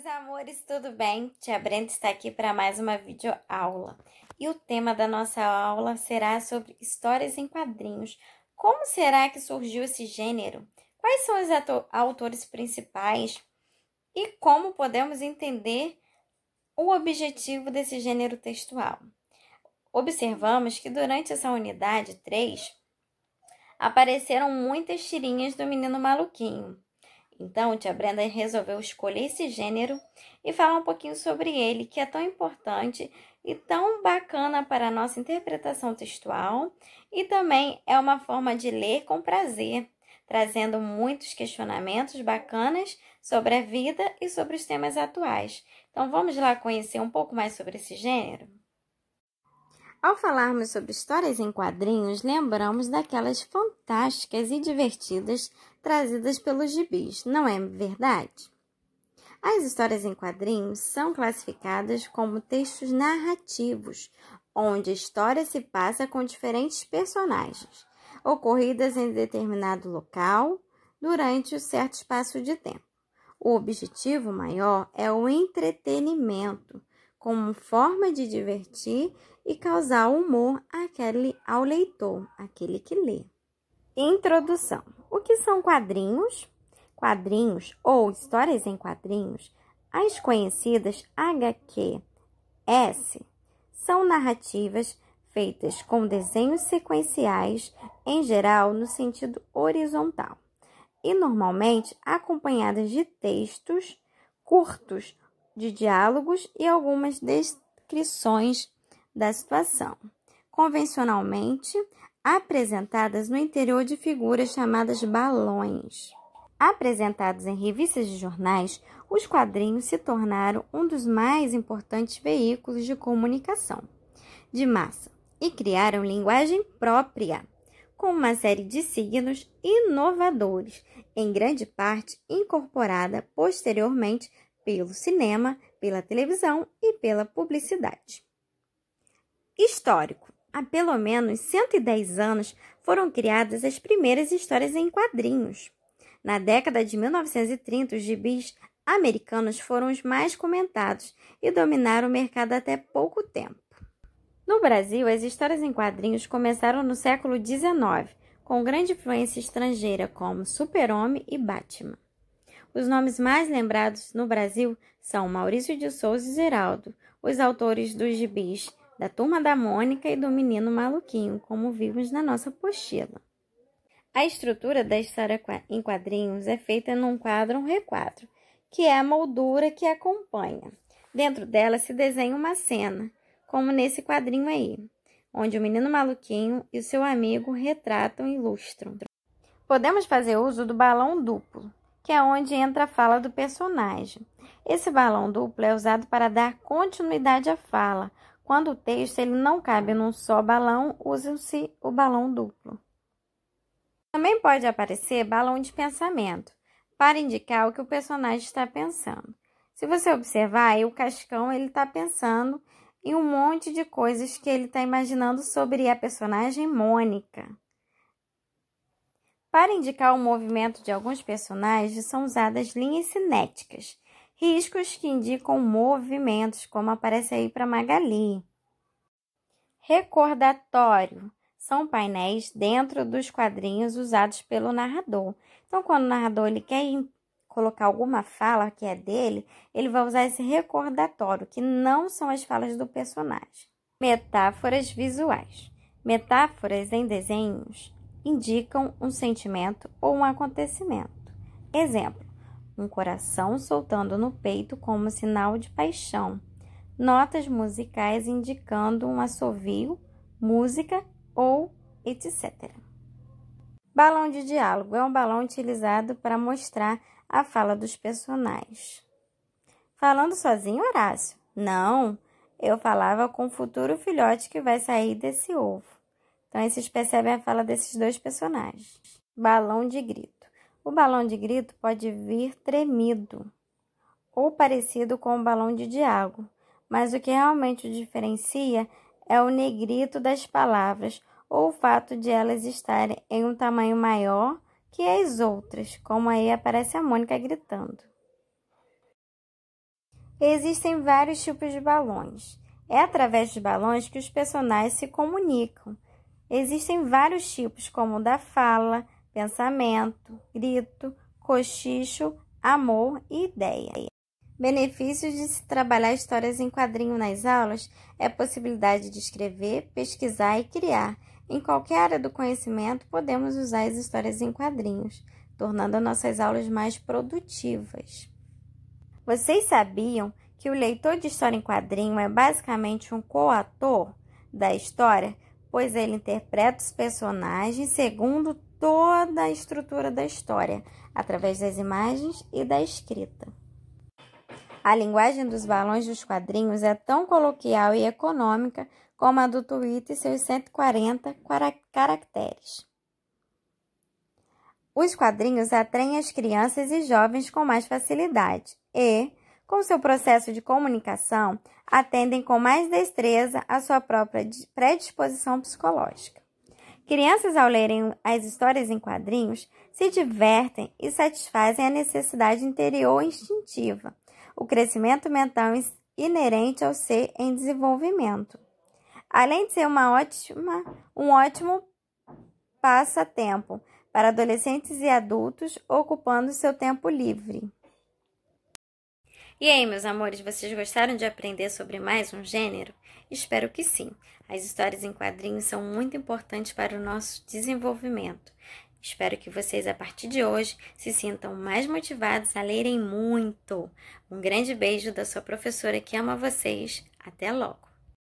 Meus amores, tudo bem? Tia Brenda está aqui para mais uma videoaula. E o tema da nossa aula será sobre histórias em quadrinhos. Como será que surgiu esse gênero? Quais são os autores principais? E como podemos entender o objetivo desse gênero textual? Observamos que durante essa unidade 3, apareceram muitas tirinhas do Menino Maluquinho. Então, tia Brenda resolveu escolher esse gênero e falar um pouquinho sobre ele, que é tão importante e tão bacana para a nossa interpretação textual e também é uma forma de ler com prazer, trazendo muitos questionamentos bacanas sobre a vida e sobre os temas atuais. Então, vamos lá conhecer um pouco mais sobre esse gênero? Ao falarmos sobre histórias em quadrinhos, lembramos daquelas fantásticas e divertidas trazidas pelos gibis, não é verdade? As histórias em quadrinhos são classificadas como textos narrativos, onde a história se passa com diferentes personagens, ocorridas em determinado local, durante um certo espaço de tempo. O objetivo maior é o entretenimento, como forma de divertir e causar humor ao leitor, aquele que lê. Introdução. O que são quadrinhos? Quadrinhos ou histórias em quadrinhos, as conhecidas HQs, são narrativas feitas com desenhos sequenciais, em geral no sentido horizontal, e normalmente acompanhadas de textos curtos, de diálogos e algumas descrições da situação, convencionalmente apresentadas no interior de figuras chamadas balões. Apresentados em revistas e jornais, os quadrinhos se tornaram um dos mais importantes veículos de comunicação de massa e criaram linguagem própria, com uma série de signos inovadores, em grande parte incorporada posteriormente pelo cinema, pela televisão e pela publicidade. Histórico. Há pelo menos 110 anos foram criadas as primeiras histórias em quadrinhos. Na década de 1930, os gibis americanos foram os mais comentados e dominaram o mercado até pouco tempo. No Brasil, as histórias em quadrinhos começaram no século XIX, com grande influência estrangeira como Super-Homem e Batman. Os nomes mais lembrados no Brasil são Maurício de Souza e Ziraldo, os autores dos gibis da Turma da Mônica e do Menino Maluquinho, como vimos na nossa apostila. A estrutura da história em quadrinhos é feita num quadro-requadro, que é a moldura que acompanha. Dentro dela se desenha uma cena, como nesse quadrinho aí, onde o Menino Maluquinho e o seu amigo retratam e ilustram. Podemos fazer uso do balão duplo, que é onde entra a fala do personagem. Esse balão duplo é usado para dar continuidade à fala. Quando o texto ele não cabe num só balão, usa-se o balão duplo. Também pode aparecer balão de pensamento, para indicar o que o personagem está pensando. Se você observar, aí o Cascão está pensando em um monte de coisas que ele está imaginando sobre a personagem Mônica. Para indicar o movimento de alguns personagens, são usadas linhas cinéticas, riscos que indicam movimentos, como aparece aí para Magali. Recordatório. São painéis dentro dos quadrinhos usados pelo narrador. Então, quando o narrador ele quer colocar alguma fala que é dele, ele vai usar esse recordatório, que não são as falas do personagem. Metáforas visuais. Metáforas em desenhos indicam um sentimento ou um acontecimento. Exemplo, um coração soltando no peito como sinal de paixão. Notas musicais indicando um assovio, música ou etc. Balão de diálogo é um balão utilizado para mostrar a fala dos personagens. Falando sozinho, Horácio? Não, eu falava com o futuro filhote que vai sair desse ovo. Então, vocês percebem a fala desses dois personagens. Balão de grito. O balão de grito pode vir tremido ou parecido com o balão de diálogo, mas o que realmente o diferencia é o negrito das palavras ou o fato de elas estarem em um tamanho maior que as outras, como aí aparece a Mônica gritando. Existem vários tipos de balões. É através dos balões que os personagens se comunicam. Existem vários tipos, como o da fala, pensamento, grito, cochicho, amor e ideia. Benefícios de se trabalhar histórias em quadrinho nas aulas é a possibilidade de escrever, pesquisar e criar. Em qualquer área do conhecimento, podemos usar as histórias em quadrinhos, tornando nossas aulas mais produtivas. Vocês sabiam que o leitor de história em quadrinho é basicamente um coautor da história, pois ele interpreta os personagens segundo toda a estrutura da história, através das imagens e da escrita. A linguagem dos balões dos quadrinhos é tão coloquial e econômica como a do Twitter e seus 140 caracteres. Os quadrinhos atraem as crianças e jovens com mais facilidade e, com seu processo de comunicação, atendem com mais destreza à sua própria predisposição psicológica. Crianças, ao lerem as histórias em quadrinhos, se divertem e satisfazem a necessidade interior instintiva, o crescimento mental inerente ao ser em desenvolvimento, além de ser um ótimo passatempo para adolescentes e adultos ocupando seu tempo livre. E aí, meus amores, vocês gostaram de aprender sobre mais um gênero? Espero que sim. As histórias em quadrinhos são muito importantes para o nosso desenvolvimento. Espero que vocês, a partir de hoje, se sintam mais motivados a lerem muito. Um grande beijo da sua professora que ama vocês. Até logo!